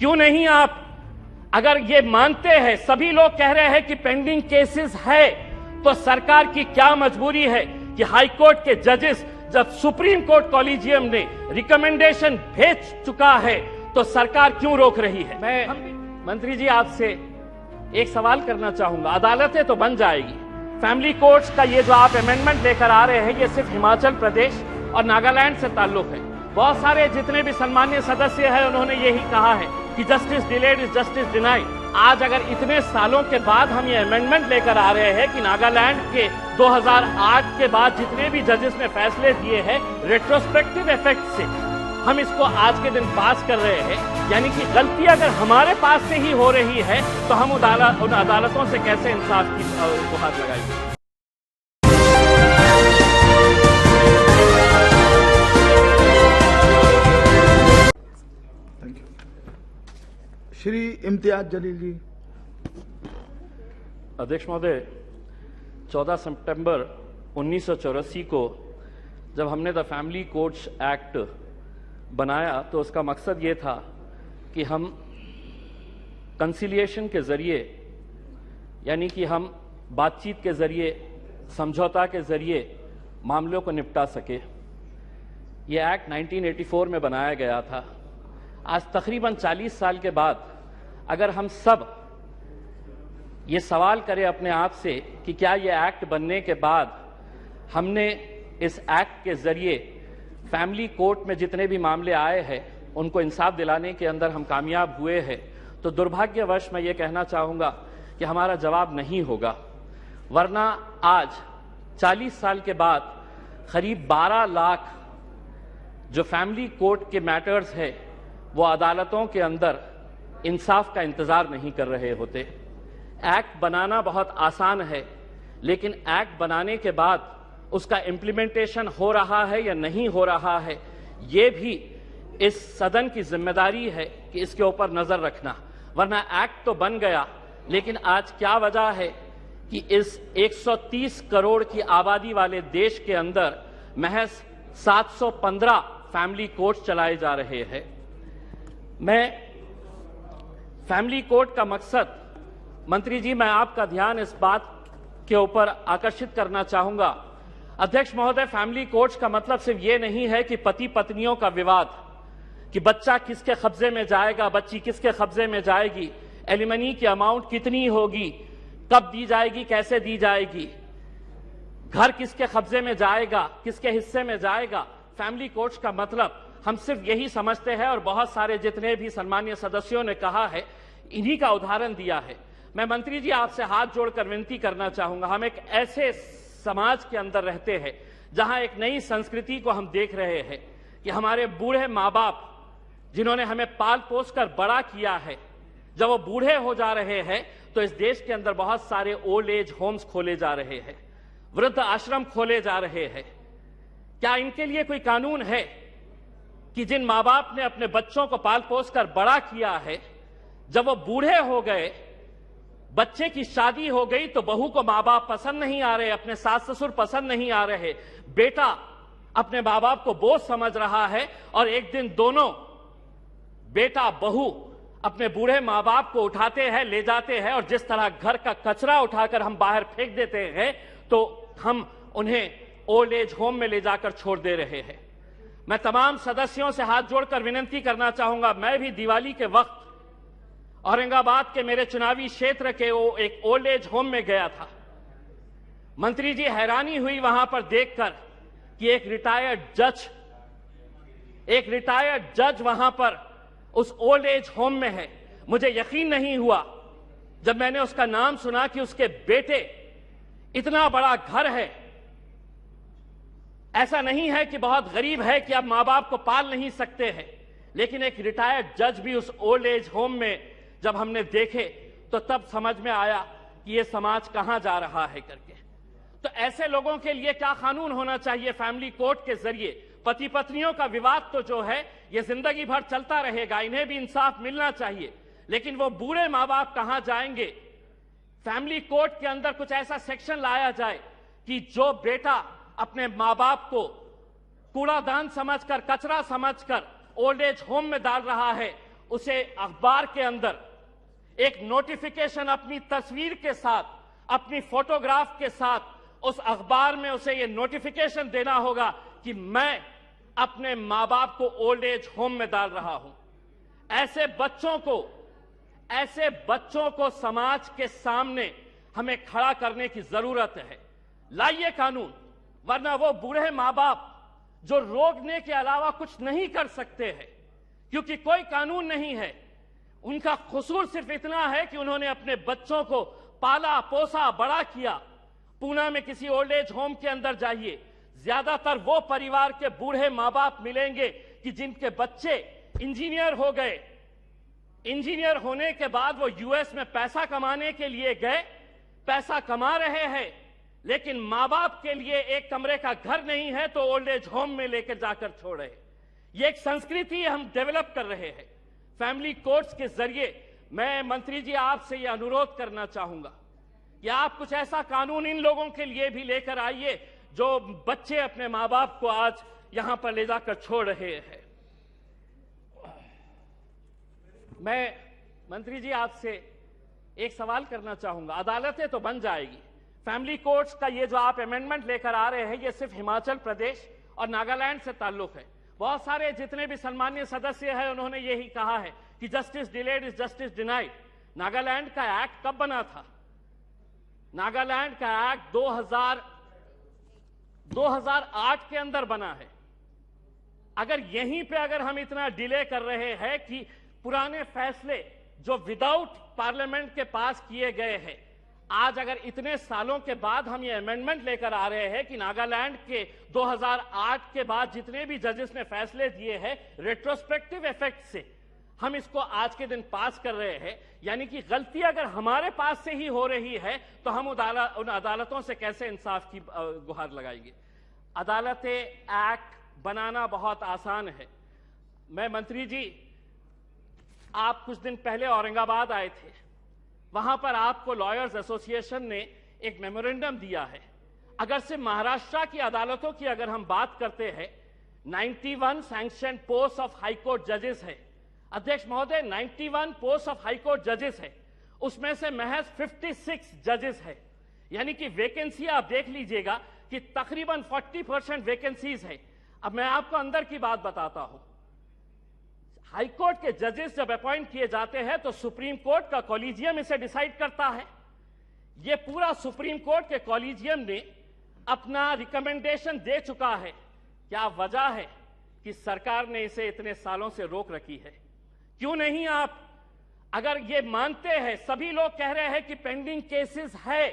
क्यों नहीं आप, अगर ये मानते हैं, सभी लोग कह रहे हैं कि पेंडिंग केसेस है, तो सरकार की क्या मजबूरी है कि हाई कोर्ट के जजेस जब सुप्रीम कोर्ट कॉलेजियम ने रिकमेंडेशन भेज चुका है तो सरकार क्यों रोक रही है? मैं मंत्री जी आपसे एक सवाल करना चाहूंगा। अदालतें तो बन जाएगी, फैमिली कोर्ट्स का ये जो आप अमेंडमेंट लेकर आ रहे हैं ये सिर्फ हिमाचल प्रदेश और नागालैंड से ताल्लुक है। बहुत सारे जितने भी सम्मानीय सदस्य हैं उन्होंने यही कहा है कि justice delayed is justice denied. आज अगर इतने सालों के बाद हम ये अमेंडमेंट लेकर आ रहे हैं कि नागालैंड के 2008 के बाद जितने भी जजेस ने फैसले दिए हैं रेट्रोस्पेक्टिव इफेक्ट से हम इसको आज के दिन पास कर रहे हैं, यानी कि गलती अगर हमारे पास से ही हो रही है तो हम उन अदालतों से कैसे इंसाफ की गुहार लगाएंगे? श्री इम्तियाज जलील जी। अध्यक्ष महोदय, 14 सितंबर 1984 को जब हमने द फैमिली कोर्ट्स एक्ट बनाया तो उसका मकसद ये था कि हम कंसिलिएशन के जरिए, यानी कि हम बातचीत के जरिए, समझौता के जरिए मामलों को निपटा सके। ये एक्ट 1984 में बनाया गया था। आज तकरीबन 40 साल के बाद अगर हम सब ये सवाल करें अपने आप से कि क्या ये एक्ट बनने के बाद हमने इस एक्ट के जरिए फैमिली कोर्ट में जितने भी मामले आए हैं उनको इंसाफ दिलाने के अंदर हम कामयाब हुए हैं, तो दुर्भाग्यवश मैं ये कहना चाहूँगा कि हमारा जवाब नहीं होगा। वरना आज 40 साल के बाद करीब 12 लाख जो फैमिली कोर्ट के मैटर्स है वो अदालतों के अंदर इंसाफ का इंतजार नहीं कर रहे होते। एक्ट बनाना बहुत आसान है, लेकिन एक्ट बनाने के बाद उसका इम्प्लीमेंटेशन हो रहा है या नहीं हो रहा है, ये भी इस सदन की जिम्मेदारी है कि इसके ऊपर नजर रखना। वरना एक्ट तो बन गया, लेकिन आज क्या वजह है कि इस 130 करोड़ की आबादी वाले देश के अंदर महज 715 फैमिली कोर्ट चलाए जा रहे हैं। मैं फैमिली कोर्ट का मकसद, मंत्री जी, मैं आपका ध्यान इस बात के ऊपर आकर्षित करना चाहूंगा। अध्यक्ष महोदय, फैमिली कोर्ट्स का मतलब सिर्फ ये नहीं है कि पति पत्नियों का विवाद, कि बच्चा किसके कब्जे में जाएगा, बच्ची किसके कब्जे में जाएगी, एलिमनी की अमाउंट कितनी होगी, कब दी जाएगी, कैसे दी जाएगी, घर किसके कब्जे में जाएगा, किसके हिस्से में जाएगा। फैमिली कोर्ट्स का मतलब हम सिर्फ यही समझते हैं, और बहुत सारे जितने भी सम्मानीय सदस्यों ने कहा है इन्हीं का उदाहरण दिया है। मैं मंत्री जी आपसे हाथ जोड़कर विनती करना चाहूंगा, हम एक ऐसे समाज के अंदर रहते हैं जहां एक नई संस्कृति को हम देख रहे हैं कि हमारे बूढ़े माँ बाप जिन्होंने हमें पाल पोस कर बड़ा किया है, जब वो बूढ़े हो जा रहे हैं तो इस देश के अंदर बहुत सारे ओल्ड एज होम्स खोले जा रहे हैं, वृद्ध आश्रम खोले जा रहे हैं। क्या इनके लिए कोई कानून है कि जिन माँ बाप ने अपने बच्चों को पाल पोस कर बड़ा किया है, जब वो बूढ़े हो गए, बच्चे की शादी हो गई तो बहू को माँ बाप पसंद नहीं आ रहे, अपने सास ससुर पसंद नहीं आ रहे, बेटा अपने माँ बाप को बोझ समझ रहा है, और एक दिन दोनों बेटा बहू अपने बूढ़े माँ बाप को उठाते हैं, ले जाते हैं, और जिस तरह घर का कचरा उठाकर हम बाहर फेंक देते हैं तो हम उन्हें ओल्ड एज होम में ले जाकर छोड़ दे रहे हैं। मैं तमाम सदस्यों से हाथ जोड़कर विनती करना चाहूंगा, मैं भी दिवाली के वक्त औरंगाबाद के मेरे चुनावी क्षेत्र के वो एक ओल्ड एज होम में गया था। मंत्री जी, हैरानी हुई वहां पर देखकर कि एक रिटायर्ड जज वहां पर उस ओल्ड एज होम में है। मुझे यकीन नहीं हुआ जब मैंने उसका नाम सुना कि उसके बेटे, इतना बड़ा घर है, ऐसा नहीं है कि बहुत गरीब है कि अब मां बाप को पाल नहीं सकते हैं, लेकिन एक रिटायर्ड जज भी उस ओल्ड एज होम में जब हमने देखे तो तब समझ में आया कि ये समाज कहां जा रहा है करके। तो ऐसे लोगों के लिए क्या कानून होना चाहिए फैमिली कोर्ट के जरिए? पति पत्नियों का विवाद तो जो है ये जिंदगी भर चलता रहेगा, इन्हें भी इंसाफ मिलना चाहिए, लेकिन वो बूढ़े मां बाप कहां जाएंगे? फैमिली कोर्ट के अंदर कुछ ऐसा सेक्शन लाया जाए कि जो बेटा अपने मां बाप को कूड़ादान समझकर, कचरा समझकर ओल्ड एज होम में डाल रहा है, उसे अखबार के अंदर एक नोटिफिकेशन अपनी तस्वीर के साथ, अपनी फोटोग्राफ के साथ उस अखबार में उसे ये नोटिफिकेशन देना होगा कि मैं अपने मां बाप को ओल्ड एज होम में डाल रहा हूं। ऐसे बच्चों को समाज के सामने हमें खड़ा करने की जरूरत है। लाइए कानून, वरना वो बूढ़े मां बाप जो रोकने के अलावा कुछ नहीं कर सकते हैं, क्योंकि कोई कानून नहीं है। उनका कसूर सिर्फ इतना है कि उन्होंने अपने बच्चों को पाला पोसा बड़ा किया। पूना में किसी ओल्ड एज होम के अंदर जाइए, ज्यादातर वो परिवार के बूढ़े मां बाप मिलेंगे कि जिनके बच्चे इंजीनियर हो गए। इंजीनियर होने के बाद वो यूएस में पैसा कमाने के लिए गए, पैसा कमा रहे हैं, लेकिन मां बाप के लिए एक कमरे का घर नहीं है तो ओल्ड एज होम में लेकर जाकर छोड़े। ये एक संस्कृति हम डेवलप कर रहे हैं। फैमिली कोर्ट्स के जरिए मैं मंत्री जी आपसे यह अनुरोध करना चाहूंगा कि आप कुछ ऐसा कानून इन लोगों के लिए भी लेकर आइए जो बच्चे अपने मां बाप को आज यहां पर ले जाकर छोड़ रहे हैं। मैं मंत्री जी आपसे एक सवाल करना चाहूंगा। अदालतें तो बन जाएगी, फैमिली कोर्ट्स का ये जो आप अमेंडमेंट लेकर आ रहे हैं ये सिर्फ हिमाचल प्रदेश और नागालैंड से ताल्लुक है। बहुत सारे जितने भी सम्मानीय सदस्य हैं उन्होंने यही कहा है कि justice delayed is justice denied. Nagaland का एक्ट कब बना था? नागालैंड का एक्ट 2008 के अंदर बना है। अगर यहीं पे अगर हम इतना डिले कर रहे हैं कि पुराने फैसले जो विदाउट पार्लियामेंट के पास किए गए हैं, आज अगर इतने सालों के बाद हम ये अमेंडमेंट लेकर आ रहे हैं कि नागालैंड के 2008 के बाद जितने भी जजेस ने फैसले दिए हैं रेट्रोस्पेक्टिव इफेक्ट से हम इसको आज के दिन पास कर रहे हैं, यानी कि गलती अगर हमारे पास से ही हो रही है तो हम उन अदालतों से कैसे इंसाफ की गुहार लगाएंगे? अदालतें एक्ट बनाना बहुत आसान है। मैं मंत्री जी, आप कुछ दिन पहले औरंगाबाद आए थे, वहां पर आपको लॉयर्स एसोसिएशन ने एक मेमोरेंडम दिया है। अगर से महाराष्ट्र की अदालतों की अगर हम बात करते हैं, 91 सैंक्शन पोस्ट ऑफ हाईकोर्ट जजेस है। अध्यक्ष महोदय, 91 पोस्ट ऑफ हाईकोर्ट जजेस है, उसमें से महज 56 जजेस है, यानी कि वैकेंसी आप देख लीजिएगा कि तकरीबन 40% वैकेंसीज है। अब मैं आपको अंदर की बात बताता हूं। हाईकोर्ट के जजेस जब अपॉइंट किए जाते हैं तो सुप्रीम कोर्ट का कॉलेजियम इसे डिसाइड करता है। यह पूरा सुप्रीम कोर्ट के कॉलेजियम ने अपना रिकमेंडेशन दे चुका है। क्या वजह है कि सरकार ने इसे इतने सालों से रोक रखी है? क्यों नहीं आप अगर ये मानते हैं, सभी लोग कह रहे हैं कि पेंडिंग केसेस है,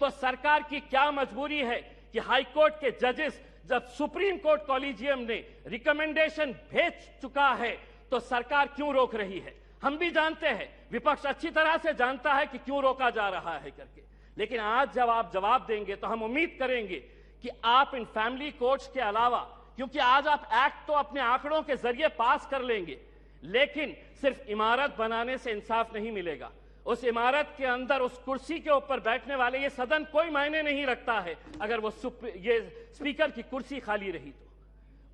तो सरकार की क्या मजबूरी है कि हाईकोर्ट के जजेस जब सुप्रीम कोर्ट कॉलेजियम ने रिकमेंडेशन भेज चुका है तो सरकार क्यों रोक रही है? हम भी जानते हैं, विपक्ष अच्छी तरह से जानता है कि क्यों रोका जा रहा है करके, लेकिन आज जब आप जवाब देंगे तो हम उम्मीद करेंगे कि आप इन फैमिली कोर्ट्स के अलावा, क्योंकि आज आप एक्ट तो अपने आंकड़ों के जरिए पास कर लेंगे, लेकिन सिर्फ इमारत बनाने से इंसाफ नहीं मिलेगा। उस इमारत के अंदर उस कुर्सी के ऊपर बैठने वाले, ये सदन कोई मायने नहीं रखता है अगर वो ये स्पीकर की कुर्सी खाली रही तो।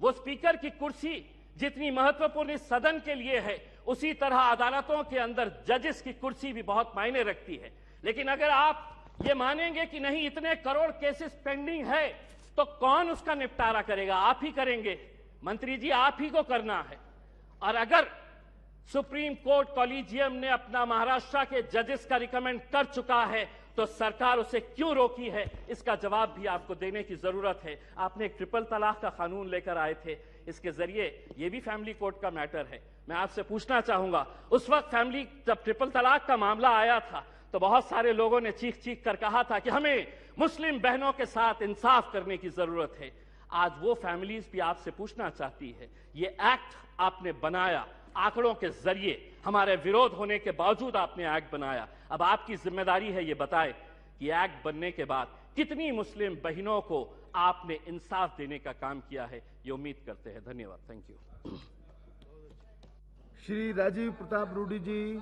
वो स्पीकर की कुर्सी जितनी महत्वपूर्ण इस सदन के लिए है, उसी तरह अदालतों के अंदर जजेस की कुर्सी भी बहुत मायने रखती है। लेकिन अगर आप ये मानेंगे कि नहीं, इतने करोड़ केसेस पेंडिंग है, तो कौन उसका निपटारा करेगा? आप ही करेंगे मंत्री जी, आप ही को करना है। और अगर सुप्रीम कोर्ट कॉलेजियम ने अपना महाराष्ट्र के जजेस का रिकमेंड कर चुका है तो सरकार उसे क्यों रोकी है, इसका जवाब भी आपको देने की जरूरत है। आपने एक ट्रिपल तलाक का कानून लेकर आए थे, इसके जरिए ये भी फैमिली कोर्ट का मैटर है। मैं आपसे पूछना चाहूंगा, उस वक्त जब ट्रिपल तलाक का मामला आया था तो बहुत सारे लोगों ने चीख चीख कर कहा था कि हमें मुस्लिम बहनों के साथ इंसाफ करने की जरूरत है। आज वो फैमिलीज भी आपसे पूछना चाहती है, ये एक्ट आपने बनाया, आंकड़ों के जरिए हमारे विरोध होने के बावजूद आपने एक्ट बनाया, अब आपकी जिम्मेदारी है ये बताएं कि एक्ट बनने के बाद कितनी मुस्लिम बहनों को आपने इंसाफ देने का काम किया है, ये उम्मीद करते हैं। धन्यवाद। Thank you. Shri Rajiv Pratap Rudy ji.